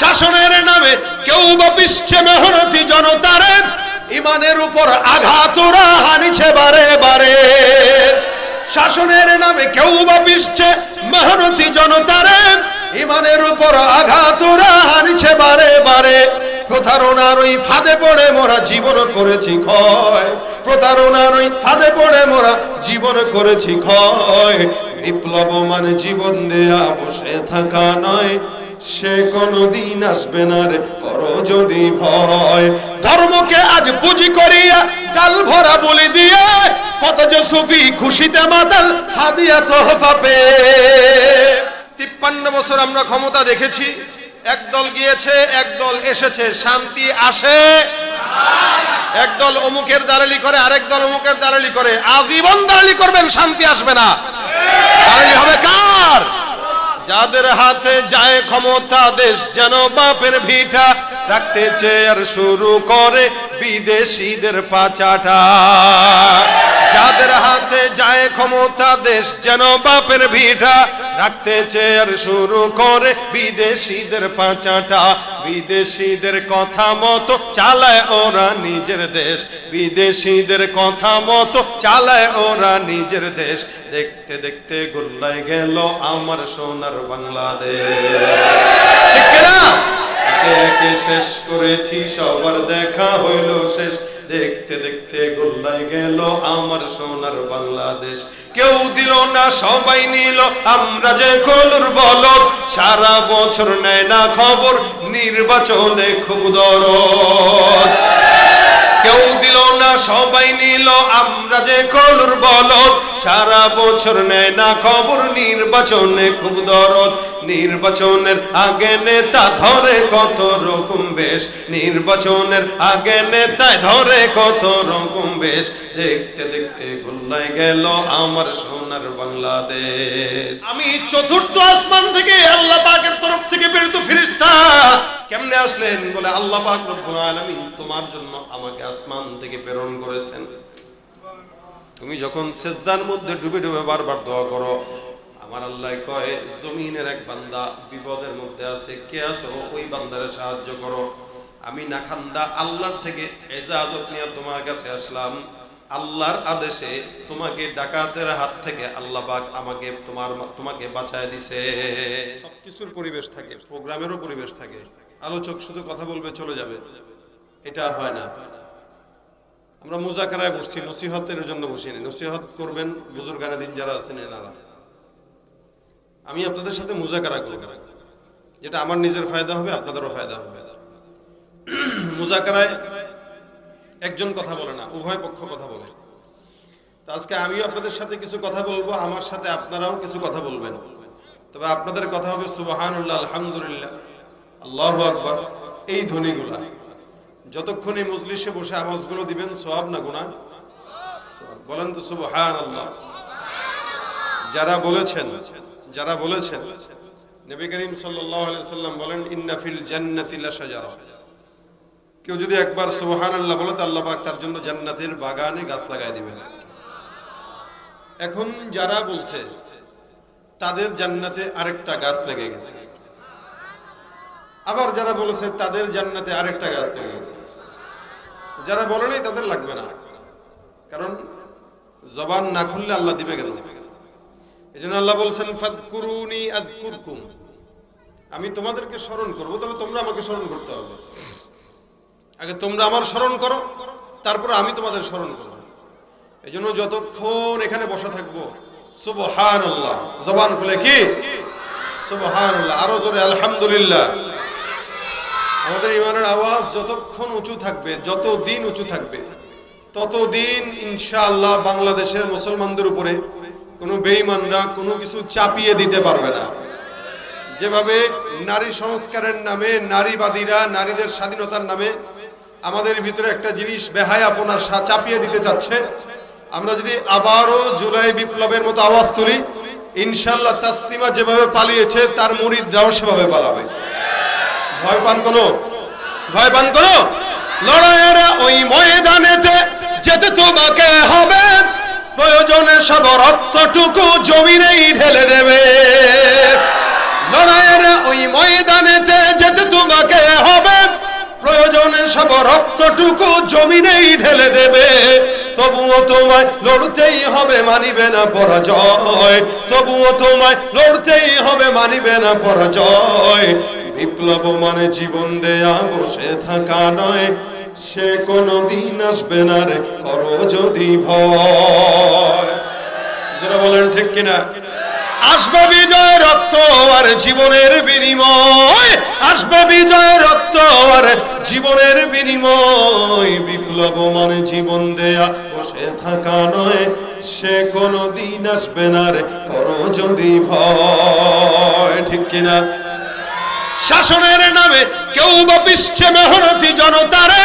শাসনের নামে কেউ বা পিছছে মেহনতি জনতারে, ইমানের উপর আঘাত ওরা হানিছে বারে বারে। শাসনের নামে কেউ বা পিছছে মেহনতি জনতারে, ইমানের উপর আঘাত ওরা হানিছে বারে বারে। প্রতারণার ওই ফাঁদে পড়ে মোরা জীবন করেছি ক্ষয়, প্রতারণার ওই ফাঁদে পড়ে মোরা জীবন করেছি ক্ষয়। বিপ্লব মানে জীবন দেয়া বসে থাকা নয়, সে কোনদিন আসবে না রে করো যদি ভয়। ধর্মকে আজ পুঁজি করিয়া ডাল ভরা বলি দিয়ে, কত যে সুফি খুশিতে মাতাল হাদিয়া তোহফা পেয়ে। 53 বছর আমরা ক্ষমতা দেখেছি, একদল গিয়েছে একদল এসেছে, শান্তি আসে? একদল অমুকের দালালি করে, আরেক দল অমুকের দালালি করে, আজীবন দালালি করবেন, শান্তি আসবে না। দালালি হবে কার? যাদের হাতে যায় ক্ষমতা, দেশ যেন বাপের ভিটা, রাখতে চেয়ার শুরু করে বিদেশিদের পাচাটা। যাদের হাতে যায় ক্ষমতা, দেশ যেন বাপের ভিটা, রাখতে চেয়ার শুরু করে বিদেশিদের পাচাটা। বিদেশিদের কথা মতো চালায় ওরা নিজের দেশ, বিদেশিদের কথা মতো চালায় ওরা নিজের দেশ। দেখতে দেখতে গোল্লায় গেল আমার সোনার বাংলাদেশ। ঠিক না? একে শেষ করেছি, সবার দেখা হইল শেষ। দেখতে দেখতে গোল্লায় গেল আমার সোনার বাংলাদেশ। কেউ দিল না সবাই নিল, আমরা যে কলুর বলদ, সারা বছর নেয় না খবর, নির্বাচনে খুব দরদ। কেউ দিল না সবাই নিল, আমরা যে কলুর বলদ, সারা বছর নেয় না খবর, নির্বাচনে খুব দরদ। নির্বাচনের আগে নেতা ধরে কত রকম বেশ, নির্বাচনের আগে নেতায় ধরে কত রকম বেশ। দেখতে দেখতে গোল্লায় গেল আমার সোনার বাংলাদেশ। আমি চতুর্থ আসমান থেকে আল্লাহ পাকের তরফ থেকে প্রেরিত ফেরেশতা। কেমনে আসলেন? বলে আল্লাহ পাক রব্বুল আলামিন তোমার জন্য আমাকে আসমান থেকে প্রেরণ করেছেন। তুমি যখন সিজদার মধ্যে ডুবে ডুবে বারবার দোয়া করো, আমার আল্লাহ কয় জমিনের এক বান্দা বিপদের মধ্যে আছে, কে আছো? ওই বান্দারে সাহায্য করো। আমি নাখান্দা আল্লাহর থেকে ইজাজত নিয়ে তোমার কাছে আসলাম। আল্লাহর আদেশে তোমাকে ডাকাতের হাত থেকে আল্লাহ পাক তোমাকে বাঁচায় দিছে। সবকিছুর পরিবেশ থাকে, প্রোগ্রামেরও পরিবেশ থাকে। আলোচক শুধু কথা বলবে চলে যাবে, এটা হয় না। আমরা মুজাকারায় বসছি, নসিহতের জন্য বসিনি। নসিহত করবেন বুজুর্গানে দিন যারা আছেন এনারা। আমি আপনাদের সাথে মুজাকারা করব, যেটা আমার নিজের ফায়দা হবে, আপনাদেরও ফায়দা হবে। মুজাকারায় একজন কথা বলে না, উভয় পক্ষ কথা বলে। তো আজকে আমিও আপনাদের সাথে কিছু কথা বলবো, আমার সাথে আপনারাও কিছু কথা বলবেন। তবে আপনাদের কথা হবে সুবহানাল্লাহ, আলহামদুলিল্লাহ, আল্লাহু আকবার, এই ধ্বনিগুলা। যতক্ষণ এই মজলিসে বসে আওয়াজগুলো দিবেন, সওয়াব না গুনাহ? বলেন তো সুবহানাল্লাহ। যারা বলেছেন নবী করিম সাল্লাল্লাহু আলাইহি ওয়াসাল্লাম বলেন ইন্না ফিল জান্নাতি লাশাজারা। কেউ যদি একবার সুবহানাল্লাহ বলে, তো আল্লাহ পাক তার জন্য জান্নাতের বাগানে গাছ লাগায় দিবেন। এখন যারা বলছে তাদের জান্নাতে আরেকটা গাছ লেগে গেছে, আবার যারা বলেছে তাদের জান্নাতে আরেকটা গাছ লেগে গেছে। যারা বলে নাই তাদের লাগবে না, কারণ জবান না খুললে আল্লাহ দিবে কেন? এজন্য আল্লাহ বলছেন ফাযকুরুনি আযকুরকুম, আমি তোমাদেরকে স্মরণ করব, তবে তোমরা আমাকে স্মরণ করতে হবে। আগে তোমরা আমার স্মরণ করো, তারপর আমি তোমাদের স্মরণ করব। এজন্য যতক্ষণ এখানে বসা থাকবো সুবহানাল্লাহ, জবান খুলে কি সুবহানাল্লাহ, আরো জোরে আলহামদুলিল্লাহ। আমাদের ইমানের আওয়াজ যতক্ষণ উঁচু থাকবে, যতদিন উঁচু থাকবে, ততদিন ইনশাআল্লাহ বাংলাদেশের মুসলমানদের উপরে কোনো বেঈমানরা কোনো কিছু চাপিয়ে দিতে পারবে না। যেভাবে নারী সংস্কারের নামে নারীবাদীরা নারীদের স্বাধীনতার নামে আমাদের ভিতরে একটা জিনিস বেহায়াপনা চাপিয়ে দিতে চাচ্ছে, আমরা যদি আবারও জুলাই বিপ্লবের মতো আওয়াজ তুলি, ইনশাআল্লাহ তাসলিমা যেভাবে পালিয়েছে তার মুরিদরাও সেভাবে পালাবে। ভয় পান কোনো? লড়াইয়ের ওই ময়দানেতে যেতে তোমাকে হবে, প্রয়োজনে সব রক্তটুকু জমিনেই ঢেলে দেবে। লড়াইয়ের ওই ময়দানেতে যেতে তোমাকে মাথাটুকু জমিনেই ঢেলে দেবে, তবুও তোমায় লড়তেই হবে, মানিবে না পরাজয়। তবুও তোমায় লড়তেই হবে, মানিবে না পরাজয়। বিপ্লব মানে জীবন দেয়া, বসে থাকা নয়, সে কোনদিন আসবে না রে, করো যদি ভয়। যারা বলেন ঠিক কিনা? আসবে বিজয় রক্ত আর জীবনের বিনিময়, আসবে বিজয় রক্ত আর জীবনের বিনিময়। বিপ্লব মানে জীবন দেয়া, বসে থাকা নয়, সে কোনদিন আসবে না রে, করো যদি ভয়। ঠিক কিনা? শাসনের নামে কেউ বা পিছছে মেহনতি জনতারে,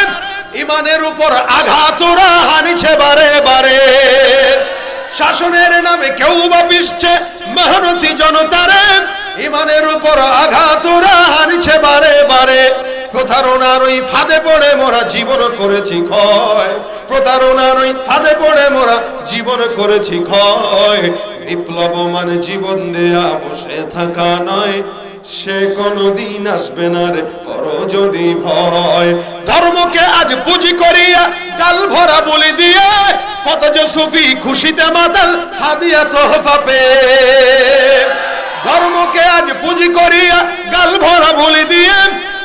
ইমানের উপর আঘাত ওরা হানিছে বারে বারে। শাসনের নামে কেউ বা পিছছে মেহনতি জনতারে, ইমানের উপর আঘাত ওরা হানিছে বারে বারে। প্রতারণার ওই ফাঁদে পড়ে মোরা জীবন করেছি ক্ষয়, প্রতারণার ওই ফাঁদে পড়ে মোরা জীবন করেছি ক্ষয়। বিপ্লব মানে জীবন দেয়া, বসে থাকা নয়, সে কোনদিন আসবে না রে, করো যদি ভয়। ধর্মকে আজ পুঁজি করিয়া গাল ভরা বলি দিয়ে, কত যে সুফি খুশিতে মাতাল হাদিয়া তোহফা পেয়ে। ধর্মকে আজ পুঁজি করিয়া গাল ভরা বলি দিয়ে,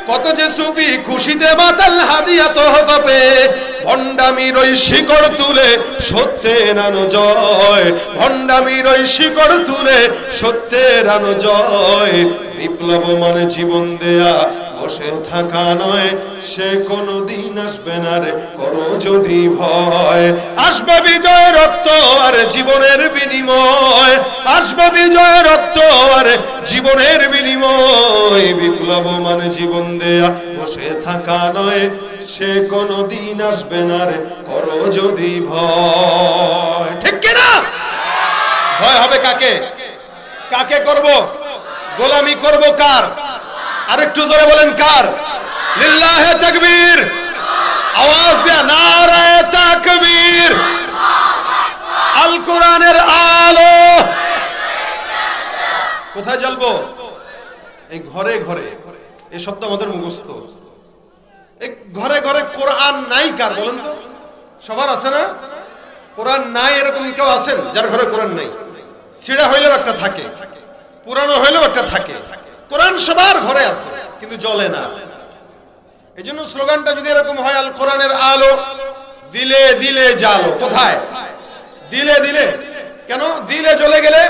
কত যে সুফি খুশিতে মাতাল হাদিয়া তোহফা পেয়ে। ভণ্ডামির ওই শিকড় তুলে সত্যের আনো জয়, ভণ্ডামির ওই শিকড় তুলে সত্যের আনো জয়। বিপ্লব মানে জীবন দেয়া, বসে থাকা নয়, সে কোনদিন আসবে না রে, করো যদি ভয়। আসবে বিজয় রক্ত আর জীবনের বিনিময়, আসবে বিজয় রক্ত আর জীবনের বিনিময়। বিপ্লব মানে জীবন দেয়া, বসে থাকা নয়, সে কোনদিন আসবে না রে, করো যদি ভয়। ঠিক কিনা? ভয় হবে কাকে? কাকে করব? গোলামি করব কার? আরেকটু জোরে বলেন কার? লিল্লাহে তাকবীর, আওয়াজ দেয়া নারায়ে তাকবীর। আল কোরআনের আলো কোথায় জ্বলবো? এই ঘরে ঘরে। এই শব্দ আমাদের মুখস্থ। এই ঘরে ঘরে কোরআন নাই কার বলেন তো? সবার আছে না? কোরআন নাই এরকম কেউ আছেন যার ঘরে কোরআন নাই? ছিঁড়া হইলেও একটা থাকে, পুরানো হইলেও একটা থাকে। কোরআন সবার ঘরে আছে কিন্তু জ্বলে না। এই জন্য স্লোগানটা যদি এরকম হয়, আল কোরআনের আলো দিলে দিলে জ্বালো। কোথায়? দিলে দিলে। কেন? দিলে জ্বলে গেলে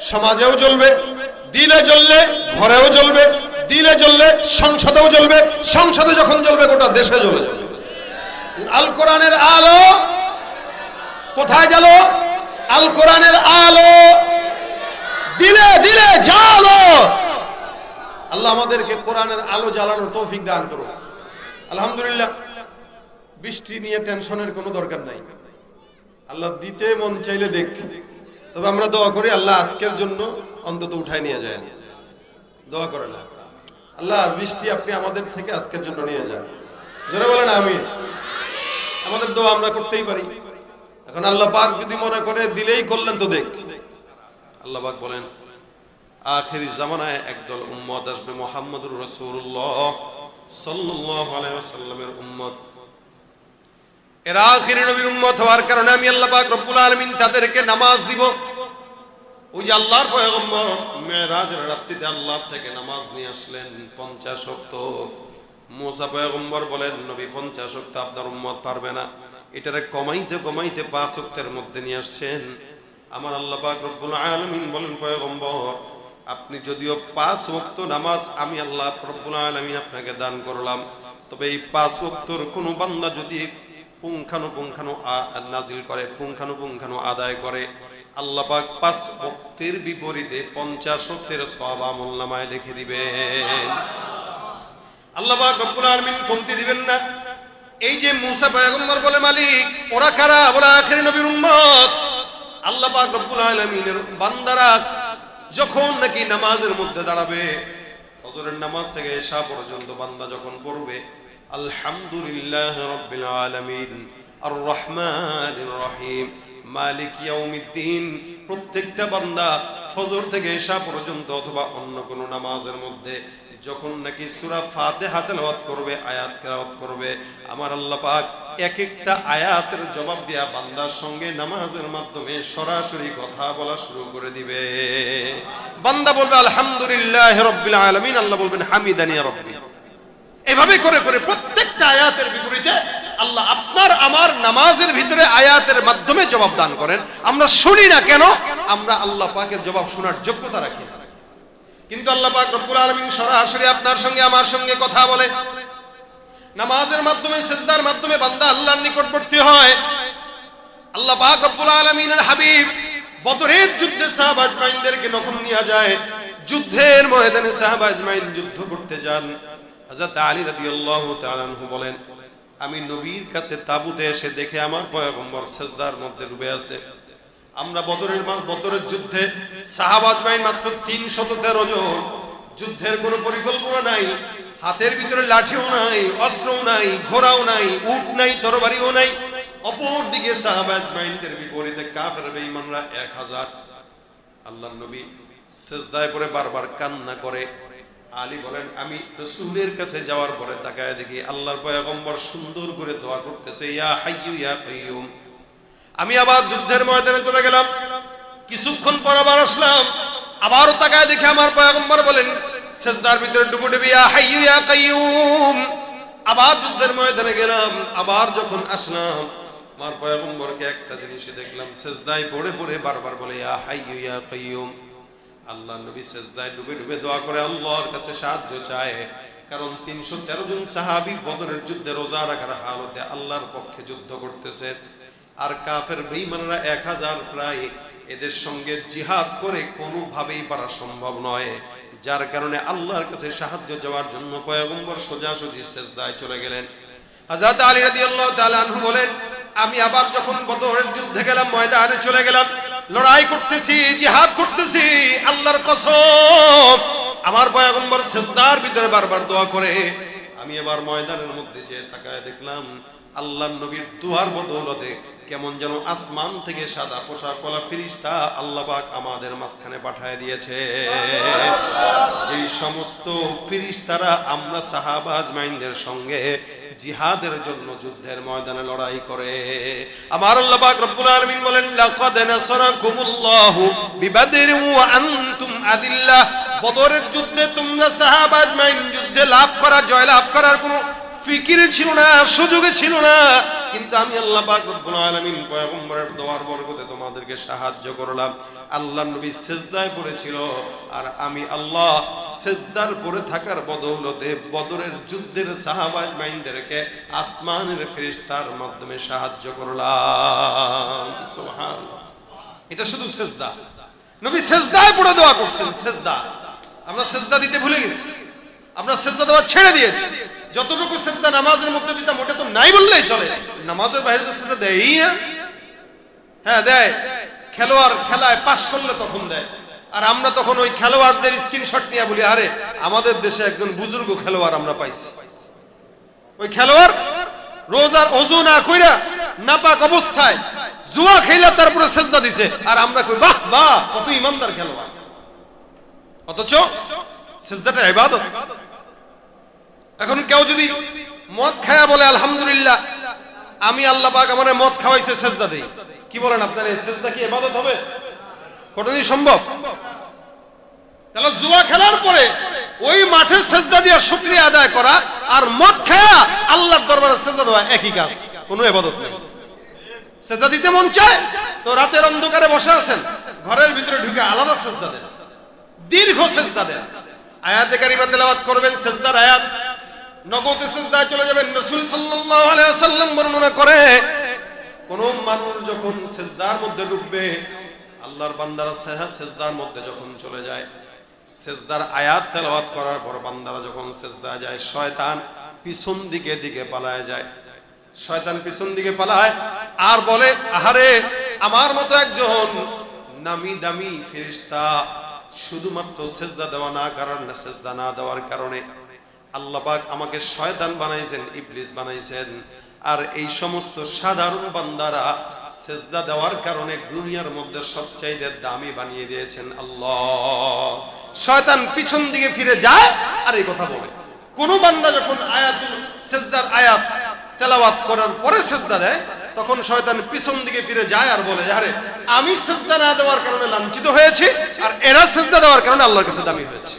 সমাজেও জ্বলবে, দিলে জ্বললে ঘরেও জ্বলবে, দিলে জ্বললে সংসদেও জ্বলবে, সংসদে যখন জ্বলবে গোটা দেশে জ্বলে যাবে। আল কোরআনের আলো কোথায় জ্বালো? আল কোরআনের আলো দিলে দিলে জ্বালো। আল্লাহ আমাদেরকে কোরআনের আলো জ্বালানোর তৌফিক দান করুন। আলহামদুলিল্লাহ, বৃষ্টি নিয়ে টেনশনের কোনো দরকার নাই। আল্লাহ দিতে মন চাইলে দেখ। তবে আমরা দোয়া করি আল্লাহ আজকের জন্য অন্তত উঠায় নিয়ে যায়। দোয়া করে না, আল্লাহ বৃষ্টি আপনি আমাদের থেকে আজকের জন্য নিয়ে যান। জোরে বলেন আমিন। আমাদের দোয়া আমরা করতেই পারি। এখন আল্লাহ পাক যদি মনে করে দিলেই করলেন তো দেখ। আল্লাহ পাক বলেন, আখিরি জামানায় একদল উম্মত আসবে, মুহাম্মদুর রাসূলুল্লাহ সাল্লাল্লাহু আলাইহি ওয়াসাল্লামের উম্মত। এরা আখিরি নবীর উম্মত হওয়ার কারণে আমি আল্লাহ পাক রব্বুল আলামিন তাদেরকে নামাজ দিব। ওই যে আল্লাহর পয়গম্বর মেরাজের রাত্রিতে আল্লাহ থেকে নামাজ নিয়ে আসলেন 50 ওয়াক্ত। মুসা পয়গম্বর বলেন, নবী 50 ওয়াক্ত আপনার উম্মত পারবে না, এটারে কমাইতে কমাইতে 5 ওয়াক্তের মধ্যে নিয়ে আসছেন। আমার আল্লাহ পাক রব্বুল আলামিন বলেন, পয়গম্বর আপনি যদিও 5 ওয়াক্ত নামাজ আমি আল্লাহ রব্বুল আলামিন আপনাকে দান করলাম, তবে এই 5 ওয়াক্তর কোন বান্দা যদি পুঙ্খানুপুঙ্খানু নাজিল করে, পুঙ্খানুপুঙ্খানু আদায় করে, আল্লাহ পাক 5 ওয়াক্তের বিপরীতে 50 ওয়াক্তের সওয়াব আমলনামায় লিখে দিবেন। আল্লাহ পাক রব্বুল আলামিন কমতি দিবেন না। এই যে মুসা পয়গম্বর বলে, মালিক ওরা কারা? বলে আখিরি নবীর উম্মত। আল্লাহ পাক রব্বুল আলামিনের বান্দারা যখন নাকি নামাজের মধ্যে দাঁড়াবে, ফজরের নামাজ থেকে এশা পর্যন্ত বান্দা যখন পড়বে, আলহামদুলিল্লাহ রাব্বিল আলামিন আর রহমানির রহিম মালিক ইয়াউমিদ্দিন। প্রত্যেকটা বান্দা ফজর থেকে ইশা পর্যন্ত অথবা অন্য কোন নামাজের মধ্যে যখন নাকি সূরা ফাতিহা তেলাওয়াত করবে, আয়াত তেলাওয়াত করবে, আমার আল্লাহ পাক এক একটা আয়াতের জবাব দিয়া বান্দার সঙ্গে নামাজের মাধ্যমে সরাসরি কথা বলা শুরু করে দিবে। বান্দা বলবে আলহামদুলিল্লাহি রাব্বিল আলামিন, আল্লাহ বলবেন হামিদানি রাব্বি। এভাবে করে করে প্রত্যেকটা আয়াতের বিপরীতে আল্লাহ আপনার আমার নামাজের ভিতরে আয়াতের মাধ্যমে জবাব দান করেন। আমরা শুনি না কেন? আমরা আল্লাহ পাকের জবাব শোনার যোগ্যতা রাখি না। কিন্তু আল্লাহ পাক রব্বুল আলামিন সরাসরি আপনার সঙ্গে আমার সঙ্গে কথা বলে। নামাজের মাধ্যমে, সিজদার মাধ্যমে বান্দা আল্লাহর নিকটবর্তী হয়। আল্লাহ পাক রব্বুল আলামিনের হাবিব বদরের যুদ্ধে সাহাবা আজমাইনদেরকে যখন নিয়ে যায়, যুদ্ধের ময়দানে সাহাবা আজমাইন যুদ্ধ করতে যান, হযরত আলী রাদিয়াল্লাহু তাআলা আনহু বলেন, আমি নবীর কাছে তাবুতে এসে দেখে আমার পয়গম্বর সিজদার মধ্যে ডুবে আছে। আমরা বদরের যুদ্ধে সাহাবা আজমাইন মাত্র 313 জন, যুদ্ধের কোনো পরিকল্পনা নাই, হাতের ভিতরে লাঠিও নাই, অস্ত্রও নাই, ঘোড়াও নাই, উট নাই, তরবারিও নাই। অপর দিকে সাহাবা আজমাইনদের বিপরীতে কাফের বেঈমানরা 1000। আল্লাহর নবী সিজদায় পড়ে বারবার কান্না করে। আলী বলেন, আমি রাসূলের কাছে যাওয়ার পরে তাকায় দেখি আল্লাহর পয়গম্বর সুন্দর করে দোয়া করতেছে, ইয়া হাইয়্যু ইয়া কাইয়্যুম। আমি আবার যুদ্ধের ময়দানে চলে গেলাম, কিছুক্ষণ পর আবার আসলাম, আবারও তাকায় দেখি আমার পয়গম্বর বলেন সিজদার ভিতরে ডুবে ডুবে ইয়া হাইয়্যু ইয়া কাইয়্যুম। আবার যুদ্ধের ময়দানে গেলাম, আবার যখন আসলাম আমার পয়গম্বরকে একটা জিনিস দেখলাম, সিজদায় পড়ে পড়ে বারবার বলে ইয়া হাইয়্যু ইয়া কাইয়্যুম। আল্লাহ নবী সিজদায় ডুবে ডুবে দোয়া করে আল্লাহর কাছে সাহায্য চায়, কারণ 313 জন সাহাবী বদরের যুদ্ধে রোজা রাখার হালতে আল্লাহর পক্ষে যুদ্ধ করতেছে, আর কাফের বেঈমানরা 1000 প্রায়। এদের সঙ্গে জিহাদ করে কোনোভাবেই পারা সম্ভব নয়, যার কারণে আল্লাহর কাছে সাহায্য চাওয়ার জন্য পয়গম্বর সোজাসুজি সিজদায় চলে গেলেন। হযরত আলী রাদিয়াল্লাহু তাআলা আনহু বলেন, আমি আবার যখন বদরের যুদ্ধে গেলাম, ময়দানে চলে গেলাম, লড়াই করতেছি, জিহাদ করতেছি, আল্লাহর কসম আমার পয়গম্বর সিজদার ভিতরে বারবার দোয়া করে। আমি এবার ময়দানের মধ্যে যে তাকায় দেখলাম আল্লাহর নবীর দুয়ার বদৌলতে কেমন যেন আসমান থেকে সাদা পোশাক পরা ফেরেশতা আল্লাহ পাক আমাদের মাঝখানে পাঠিয়ে দিয়েছে। যেই সমস্ত ফেরেশতারা আমরা সাহাবা আজমাইনদের সঙ্গে জিহাদের জন্য যুদ্ধের ময়দানে লড়াই করে। আমার আল্লাহ পাক রব্বুল আলামিন বলেন, লাকাদ নাসারাকুমুল্লাহু বিবাদরিন ওয়া আনতুম আদিল্লাহ। বদরের যুদ্ধে তোমরা সাহাবা আজমাইন যুদ্ধে লাভ করা, জয় লাভ করার কোনো ফিকিরে ছিল না, সুযোগে ছিল না, কিন্তু আমি আল্লাহ পাক রব্বুল আলামিন পয়গম্বরের দোয়ার বরকতে তোমাদেরকে সাহায্য করলাম। আল্লাহর নবী সিজদায় পড়েছিল, আর আমি আল্লাহ সিজদার পড়ে থাকার বদৌলতে বদরের যুদ্ধের সাহাবা আজমাইনদেরকে আসমানের ফেরেশতার মাধ্যমে সাহায্য করলাম। সুবহানাল্লাহ। এটা শুধু সিজদা, নবী সিজদায় পড়ে দোয়া করছেন। সিজদা আমরা সিজদা দিতে ভুলে গেছি, আমরা সিজদা দেওয়া ছেড়ে দিয়েছি। যতটুকু সিজদা নামাজের মধ্যে দিতাম ওটা তো নাই বললেই চলে, নামাজের বাইরে তো সিজদা দেয়ই না। হ্যাঁ দেয়, খেলোয়াড় খেলায় পাস করলে তখন দেয়, আর আমরা তখন ওই খেলোয়াড়দের স্ক্রিনশট নিয়ে বলি, আরে আমাদের দেশে একজন বুজুর্গ খেলোয়াড় আমরা পাইছি, ওই খেলোয়াড় রোজার ওযু না কইরা নাপাক অবস্থায় জুয়া খেলা তারপরে সিজদা দিছে, আর আমরা কই বাহ বাহ কত ইমানদার খেলোয়াড়। অথচ সিজদাটা ইবাদত। এখন কেউ যদি মদ খায়া বলে আলহামদুলিল্লাহ আমি আল্লাহ পাক আমারে মদ খাওয়াইছে সিজদা দেই, কি বলেন আপনারা, এই সিজদা কি ইবাদত হবে? কোনদিন সম্ভব? তাহলে জুয়া খেলার পরে ওই মাঠে সিজদা দিয়ে শুকরিয়া আদায় করা আর মদ খায়া আল্লাহর দরবারে সিজদা দেওয়া একই কাজ, কোনো ইবাদত নেই। সিজদা দিতে মন চায় তো রাতের অন্ধকারে বসে আছেন, ঘরের ভিতরে ঢুকে আলাদা সিজদা দেন, দীর্ঘ সিজদা দেন, আয়াতে কারিমা তেলাওয়াত করবেন, সিজদার আয়াত নগদে সিজদায় চলে যাবেন। রাসূল সাল্লাল্লাহু আলাইহি ওয়াসাল্লাম বর্ণনা করে, কোন মানুষ যখন সিজদার মধ্যে ডুববে, আল্লাহর বান্দারা সিজদার মধ্যে যখন চলে যায়, সিজদার আয়াত তেলাওয়াত করার পর বান্দারা যখন সিজদায় যায়, শয়তান পিছন দিকে দিকে পালায় যায়। শয়তান পিছন দিকে পালায় আর বলে, আহারে আমার মতো একজন নামি দামি ফেরেশতা শুধুমাত্র সিজদা দেওয়া না কারণে, সিজদা না দেওয়ার কারণে আল্লাহ পাক আমাকে শয়তান বানাইছেন, ইবলিস বানাইছেন, আর এই সমস্ত সাধারণ বান্দারা সেজদা দেওয়ার কারণে দুনিয়ার মধ্যে সবচাইতে দামি বানিয়ে দিয়েছেন আল্লাহ। শয়তান পিছন দিকে ফিরে যায় আর এই কথা বলে। কোন বান্দা যখন আয়াতুল সেজদার আয়াত তেলাওয়াত করার পরে সেজদা দেয়, তখন শয়তান পিছন দিকে ফিরে যায় আর বলে, আরে আমি সেজদা না দেওয়ার কারণে লাঞ্ছিত হয়েছি, আর এরা সেজদা দেওয়ার কারণে আল্লাহর কাছে দামি হয়েছে।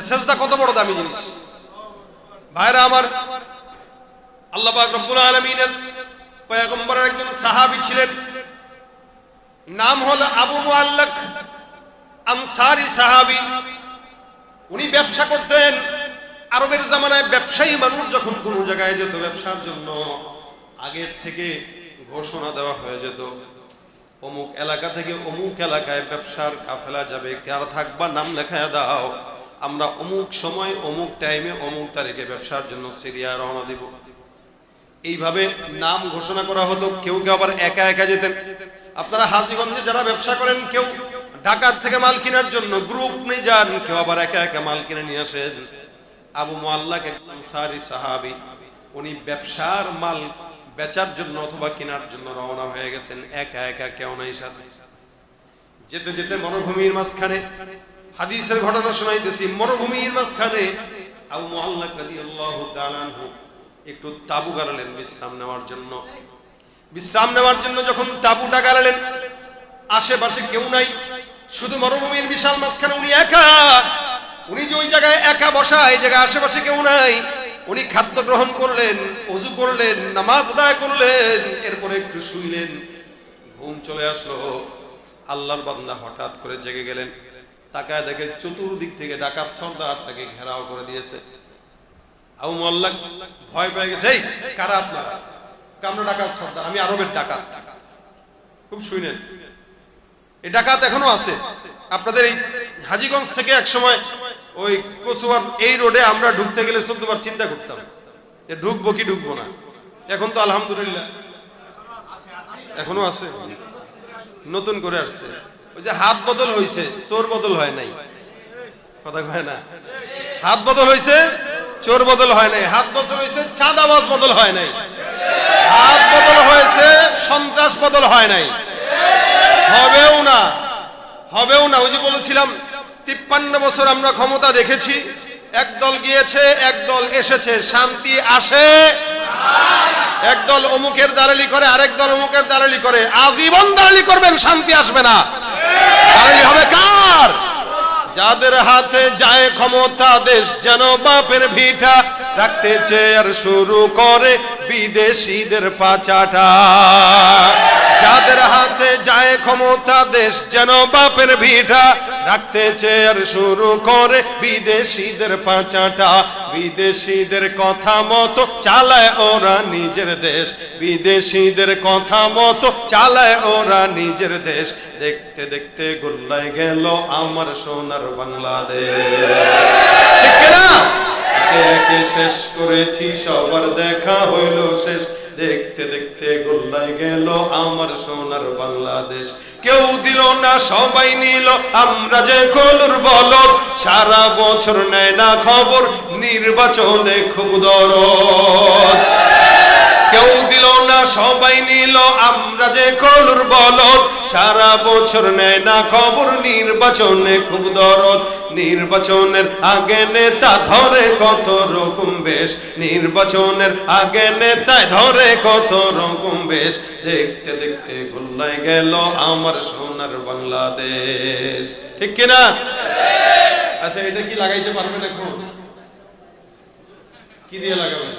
সেজদা কত বড় দামি জিনিস ভাইরা আমার। আল্লাহ পাক রব্বুল আলামিনের পয়গম্বরের একজন সাহাবী ছিলেন, নাম হলো আবু মুআল্লাক, আনসারী সাহাবী। উনি ব্যবসা করতেন। আরবের জামানায় ব্যবসায়ী মানুষ যখন কোন জায়গায় যেত ব্যবসার জন্য, আগের থেকে ঘোষণা দেওয়া হয়ে যেত, অমুক এলাকা থেকে অমুক এলাকায় ব্যবসার কাফেলা যাবে, কার থাকবা নাম লেখায় দাও, আমরা অমুক সময় অমুক টাইমে অমুক তারিখে ব্যবসার জন্য সিরিয়া রওনা দিব। এইভাবে নাম ঘোষণা করা হতো। কেউ কেউ আবার একা একা যেতেন। আপনারা হাজীগঞ্জে যারা ব্যবসা করেন, কেউ ঢাকার থেকে মাল কেনার জন্য গ্রুপ নিয়ে যান, কেউ আবার একা একা মাল কিনে নিয়ে আসেন। আবু মুআল্লাক একজন আনসারী সাহাবী, উনি ব্যবসার মাল বেচার জন্য অথবা কেনার জন্য রওনা হয়ে গেছেন, একা একা, কেউ নাই সাথে। যেতে যেতে মরুভূমির মাঝখানে, হাদিসের ঘটনা শোনাইতেছি, মরুভূমির মাঝখানে আবু মুআল্লাক রাদিয়াল্লাহু তাআলা আনহু একটু তাবু গাড়লেন বিশ্রাম নেওয়ার জন্য। বিশ্রাম নেওয়ার জন্য যখন তাবুটা গাড়লেন, আশেপাশে কেউ নাই, শুধু মরুভূমির বিশাল মাঝখানে উনি একা। উনি যে ওই জায়গায় একা বসা, এই জায়গায় আশেপাশে কেউ নাই। উনি খাদ্য গ্রহণ করলেন, ওযু করলেন, নামাজ আদায় করলেন, এরপরে একটু শুইলেন। ঘুম চলে আসলো। আল্লাহর বান্দা হঠাৎ করে জেগে গেলেন। তাকায় দেখে চতুর্দিক থেকে ডাকাত সর্দার তাকে ঘেরাও করে দিয়েছে। আবু মুআল্লাক ভয় পেয়ে গেছে। এই কারা আপনারা? আমরা ডাকাত সর্দার, আমি আরবের ডাকাত। খুব শুনেন, এই ডাকাত এখনো আছে। আপনাদের এই হাজীগঞ্জ থেকে এক সময় ওই কচুয়ার এই রোডে আমরা ঢুকতে গেলে 14 বার চিন্তা করতাম যে ঢুকবো কি ঢুকবো না। এখন তো আলহামদুলিল্লাহ এখনো আছে, নতুন করে আসছে। ওই যে হাত বদল হয়েছে, চোর বদল হয় নাই। কথা কয় না? হাত বদল হয়েছে, চোর বদল হয় নাই। হাত বদল হয়েছে, চাঁদাবাজ বদল হয় নাই। হাত বদল হয়েছে, সন্ত্রাস বদল হয় নাই। হবেও না, হবেও না। ওই যে বলেছিলাম 53 বছর আমরা ক্ষমতা দেখেছি, একদল গিয়েছে একদল এসেছে, শান্তি আসে। একদল অমুকের দালালি করে, আরেক দল অমুকের দালালি করে। আজীবন দালালি করবেন, শান্তি আসবে না। দালালি হবে কার? যাদের হাতে যায় ক্ষমতা, দেশ যেন বাপের ভিটা, রাখতে চেয়ার শুরু করে বিদেশিদের পাচাটা। যাদের হাতে যায় ক্ষমতা, দেশ যেন বাপের ভিটা, রাখতে চেয়ার শুরু করে বিদেশিদের পাচাটা। বিদেশিদের কথা মতো চালায় ওরা নিজের দেশ, বিদেশিদের কথা মতো চালায় ওরা নিজের দেশ। দেখতে দেখতে গোল্লায় গেল আমার সোনার বাংলাদেশ। ঠিক না? একে একে শেষ করেছি, সবার দেখা হইল শেষ। দেখতে দেখতে গোল্লায় গেল আমার সোনার বাংলাদেশ। কেউ দিল না, সবাই নিল, আমরা যে কলুর বলদ। সারা বছর নেয় না খবর, নির্বাচনে খুব দরদ। কেউ দিল না, সবাই নিল, আমরা যে কলুর বলদ। সারা বছর নেয় না খবর, নির্বাচনে খুব দরদ। নির্বাচনের আগে নেতা ধরে কত রকম বেশ, নির্বাচনের আগে নেতায় ধরে কত রকম বেশ। দেখতে দেখতে গোল্লায় গেল আমার সোনার বাংলাদেশ। ঠিক কিনা? আচ্ছা, এটা কি লাগাইতে পারবেন? এখন কি দিয়ে লাগাবেন?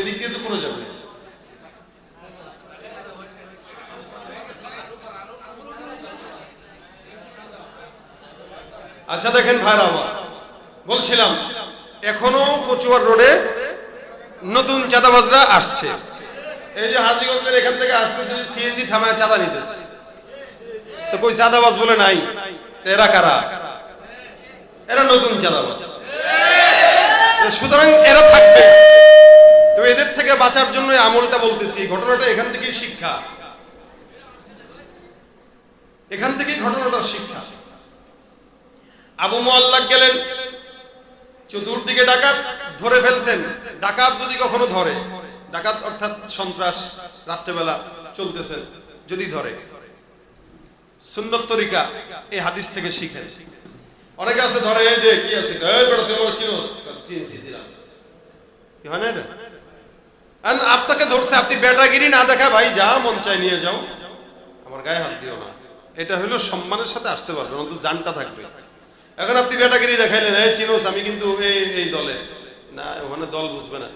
এদিক দিয়ে তো পড়ে যাবে। আচ্ছা দেখেন ভাইরা আমার, বলছিলাম এখনো কচুয়ার রোডে নতুন চাঁদাবাজরা আসছে। এই যে হাজীগঞ্জের এখান থেকে আসতেছে, সিএনজি থামায় চাঁদা নিতেছে। তো কই চাঁদাবাজ বলে নাই? এরা কারা? এরা নতুন চাঁদাবাজ। সুতরাং এরা থাকবে। তো এদের থেকে বাঁচার জন্য আমলটা বলতেছি। ঘটনাটা এখান থেকেই শিক্ষা, এখান থেকেই ঘটনাটার শিক্ষা। আবু মুআল্লাক গেলেন, চতুর্দিকে ডাকাত ধরে ফেলছেন। ডাকাত যদি কখনো ধরে, ডাকাত অর্থাৎ সন্ত্রাস রাত্রেবেলা চলতেছেন যদি ধরে, সুন্নত তরিকা এই হাদিস থেকে শিখেন। অনেকে আছে ধরে, এই যে কি আছে, এই বড় তুই আমার চিনোস, চিনছি দিলাম, কি হয় না? আর আপনাকে ধরছে, আপনি বেটাগিরি না দেখা, ভাই যা মন চাই নিয়ে যাও, আমার গায়ে হাত দিও না, এটা হলো সম্মানের সাথে আসতে পারবে, অন্তত জানটা থাকবে। এখন আপনি বেটাগিরি দেখাইলেন, এই চিনোস আমি কিন্তু এই দলে না, ওখানে দল বুঝবে না।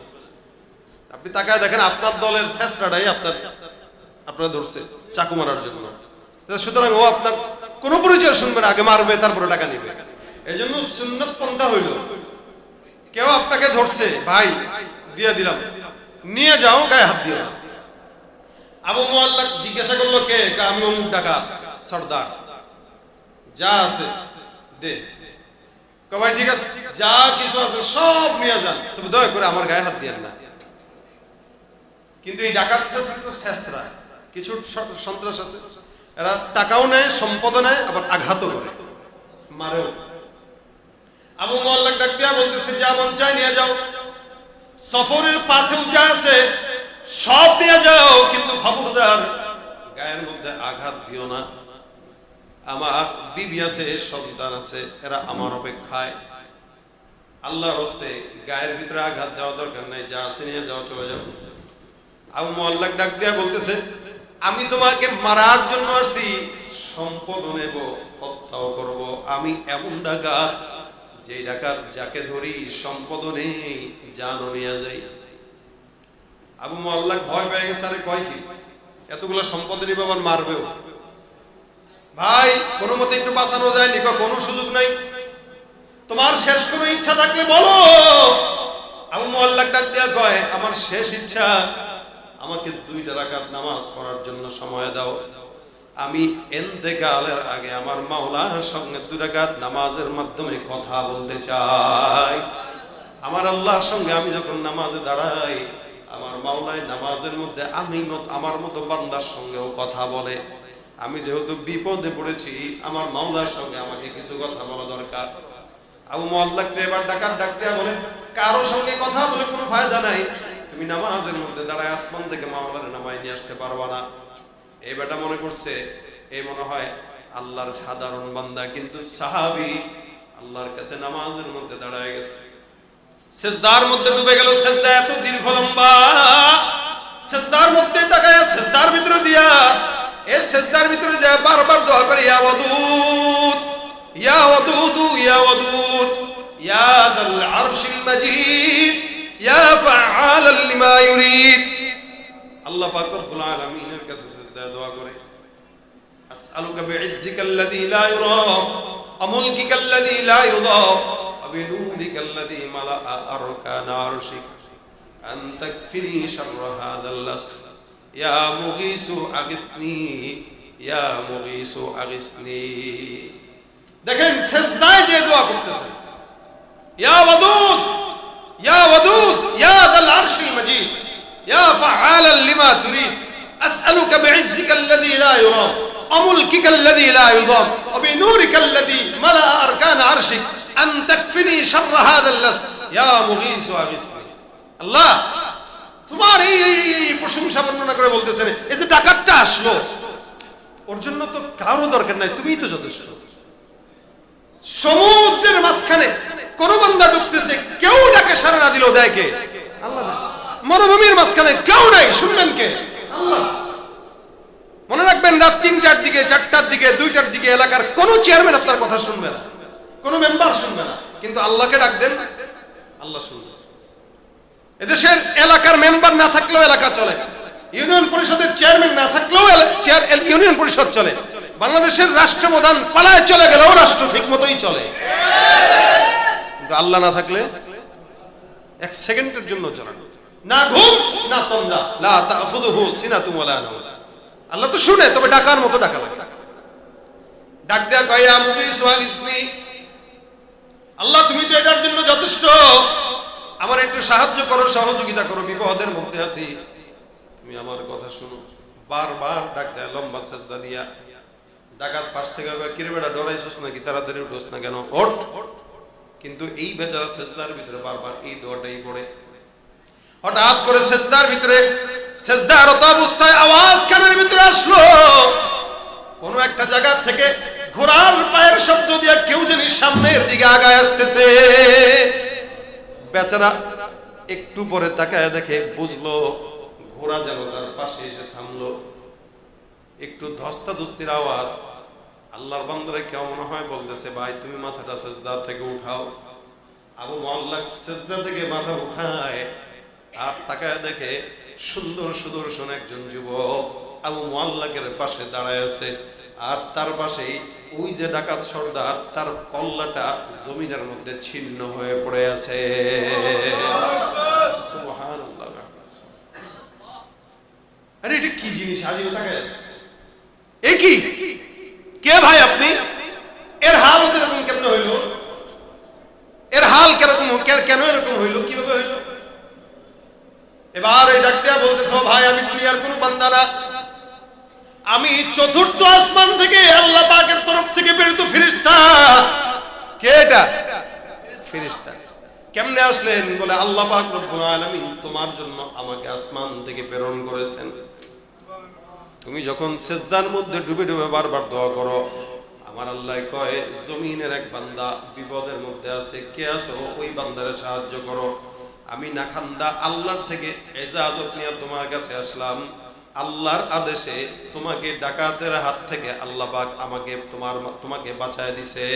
আপনি তাকায় দেখেন আপনার দলের শেষরাটাই আপনারা ধরছে চাকু মারার জন্য। সুতরাং ও আপনার কোন পরিচয় শুনবে না, আগে মারবে তারপরে টাকা নিবে। এই জন্য সুন্নত পন্থা হইল, কেউ আপনাকে ধরছে, ভাই দিয়ে দিলাম, নিয়ে যাও, গায়ে হাত দিও। আবু মুআল্লাক জিজ্ঞাসা করলো, কে? আমি অমুক ডাকাত সর্দার, যা আছে দে। ভাই ঠিক আছে, যা কিছু আছে সব নিয়ে যান, তবে দয়া করে আমার গায়ে হাত দিয়েন না। কিন্তু এই ডাকাত শেষরা কিছু সন্ত্রাস আছে, এরা টাকাও নেয়, সম্পদও নেয়, আবার আঘাতও করে, মারেও। আবু মুআল্লাক ডাক দিয়া বলতেছে, যা মন চায় নিয়ে যাও, সফরের পাথেও যা আছে সব নিয়ে যাও, কিন্তু খবরদার গায়ের মধ্যে আঘাত দিও না। আমার বিবি আছে, সন্তান আছে, এরা আমার অপেক্ষায়, আল্লাহর হস্তে গায়ের ভিতরে আঘাত দেওয়া দরকার নাই, যা আছে নিয়ে যাও, চলে যাও। আবু মুআল্লাক ডাক দিয়া বলতেছে, আমি তোমাকে মারার জন্য আসছি, সম্পদ নেব, হত্যাও করব। আমি এমন ডাকাত, যে ডাকাত যাকে ধরি সম্পদ নেই, জানও নিয়ে যাই। আবু মুআল্লাক ভয় পেয়ে গেছে, আরে কয় কি, এতগুলো সম্পদ নিব আবার মারবেও। ভাই কোনো মতে একটু বাঁচানো যায়নি? কোনো সুযোগ নাই, তোমার শেষ কোনো ইচ্ছা থাকলে বলো। আবু মুআল্লাক ডাক দিয়া কয়, আমার শেষ ইচ্ছা, আমাকে 2 রাকাত নামাজ পড়ার জন্য সময় দাও। আমি ইন্তেকালের আগে আমার মাওলার সঙ্গে 2 রাকাত নামাজের মাধ্যমে কথা বলতে চাই। আমার আল্লাহর সঙ্গে আমি যখন নামাজে দাঁড়াই, আমার মাওলায় নামাজের মধ্যে আমার মতো বান্দার সঙ্গেও কথা বলে। আমি যেহেতু বিপদে পড়েছি, আমার মাওলার সঙ্গে আমাকে কিছু কথা বলা দরকার। আবু মুআল্লাক এবার ডাক দেয়া বলে, কারো সঙ্গে কথা বলে কোনো ফায়দা নাই, তুমি নামাজের মধ্যে দাঁড়ায় আসমান থেকে মাওলার নামায় নিয়ে আসতে পারবা না। এই বেটা মনে করছে এই মনে হয় আল্লাহর সাধারণ বান্দা, কিন্তু সাহাবী আল্লাহর কাছে নামাজের মধ্যে দাঁড়ায় গেছে, সিজদার মধ্যে ডুবে গেল। সিজদা এত দীর্ঘ লম্বা, সিজদার মধ্যে তাকায়, সিজদার ভিতরে দিয়া, এই সিজদার ভিতরে যা বারবার দোয়া করে, ইয়া ওয়াদুদ ইয়া ওয়াদুদ ইয়া ওয়াদুদ ইয়া দাল আরশিল মাজিদ ইয়া ফাআলাল লিমা ইউরিদ। আল্লাহ পাক রব্বুল আলামিনের কাছে সিজদায় দোয়া করে, আসআলুকা বিইজ্জিকাল্লাযী লা ইউরা ওয়া মুলকিকাল্লাযী লা ইউদা ওয়া বিনুরিকাল্লাযী মালাআ আরকানা আরশিক আন তাকফিনি শাররা হাযাল লাস ইয়া মুগীসু আগিসনি ইয়া মুগীসু আগিসনি। দেখেন সিজদায় যে দোয়া করতেছেন, ইয়া ওয়াদুদ ইয়া ওয়াদুদ ইয়া দাল আরশিল মাজিদ ইয়া ফাআলাল লিমা তুরিদ আসআলুকা বিইজ্জিকাল্লাযী লা ইউরা ওয়া মুলকিকাল্লাযী লা ইউদা ওয়া বিনুরিকাল্লাযী মালাআ আরকানা আরশিক আন তাকফিনি শাররা হাযাল লাস ইয়া মুগীসু আগিসনি। আল্লাহ তোমার এই প্রশংসা বর্ণনা করে বলতেছেন, এই যে ডাকাতটা আসলো, ওর জন্য তো কারো দরকার নাই, তুমিই তো যথেষ্ট। সমুদ্রের মাঝখানে কোন বান্দা ডুবতেছে, কেউ ডাকে সাড়া না দিল, দেয় কে? আল্লাহ। মরুভূমির মাঝখানে কেউ নাই, শুনবেন কে? আল্লাহ। মনে রাখবেন, রাত 3টার দিকে, 4টার দিকে, 2টার দিকে এলাকার কোন চেয়ারম্যান আপনার কথা শুনবে না, কোন মেম্বার শুনবে না, কিন্তু আল্লাহকে ডাক দেন, আল্লাহ শুনবে। এদেশের এলাকার মেম্বার না থাকলেও এলাকা চলে, ইউনিয়ন পরিষদের চেয়ারম্যান না থাকলেও ইউনিয়ন পরিষদ চলে, বাংলাদেশের রাষ্ট্রপ্রধান পালায় চলে গেলেও রাষ্ট্র ঠিক মতোই চলে। কিন্তু আল্লাহ না থাকলে 1 সেকেন্ডের জন্য চলে না, ঘুম না তন্দা, লা তাখুযুহু সিনাতুন ওয়ালা নাওম। আল্লাহ তো শুনে, তবে ডাকার মতো ডাকা লাগে। ডাক দেয়া কয়, ইয়া মুগীসু আগিসনি, আল্লাহ তুমি তো এটার জন্য যথেষ্ট, আমার একটু সাহায্য করো, সহযোগিতা করো, বিপদের মধ্যে আছি, তুমি আমার কথা শুনো। বারবার ডাক দেয়, লম্বা সেজদা দিয়া ডাকাত পাশ থেকে কয়, কিরে বেটা ডরাইছস নাকি, তাড়াতাড়ি উঠোস না কেন, ওঠ। কিন্তু এই বেচারা সেজদার ভিতরে বারবার এই দোয়াটাই পড়ে। হঠাৎ করে সেজদার ভিতরে সেজদারত অবস্থায় আওয়াজ কানের ভিতরে আসলো, কোন একটা জায়গা থেকে ঘোড়ার পায়ের শব্দ দিয়ে কেউ জানি সামনের দিকে আগায় আসতেছে। বেচারা একটু পরে তাকায় দেখে, বুঝলো ঘোড়া যেন তার পাশে এসে থামলো। একটু ধস্তাধস্তির আওয়াজ। আল্লাহর বান্দারে কেউ মনে হয় বলতেছে, ভাই তুমি মাথাটা সেজদা থেকে উঠাও। আবু মুআল্লাক সেজদা থেকে মাথা উঠায়, আর তাকায় দেখে সুন্দর সুদর্শন একজন যুবক আবু মুআল্লাকের পাশে দাঁড়ায় আছে। আর তার পাশেই ওই যে ডাকাত সর্দার, তার কল্লাটা জমিনের মধ্যে ছিন্ন হয়ে পড়ে আছে। সুবহানাল্লাহ। আরে এটা কি জিনিস? আজিও তাকায় আছে, এ কি, কে ভাই আপনি? এর হাল এরকম কেমন হইল? এর হাল কিরকম, কেন এরকম হইল, কিভাবে হইল? এবার এই ডাক দিয়া বলতেছ, ভাই আমি দুনিয়ার কোন বান্দা না, আমি চতুর্থ আসমান থেকে আল্লাহ পাকের তরফ থেকে প্রেরিত ফেরেশতা। কে এটা? ফেরেশতা। কেমনে আসলেন? বলে আল্লাহ পাক রব্বুল আলামিন তোমার জন্য আমাকে আসমান থেকে প্রেরণ করেছেন। তুমি যখন সেজদার মধ্যে ডুবে ডুবে বারবার দোয়া করো, আমার আল্লাহ কয় জমিনের এক বান্দা বিপদের মধ্যে আছে, কে আছো? ওই বান্দারে সাহায্য করো। আমি নাখান্দা আল্লাহর থেকে ইজাজত নিয়ে তোমার কাছে আসলাম। আল্লাহর আদেশে তোমাকে ডাকাতের হাত থেকে আল্লাহ পাক আমাকে তোমাকে বাঁচায় দিছে।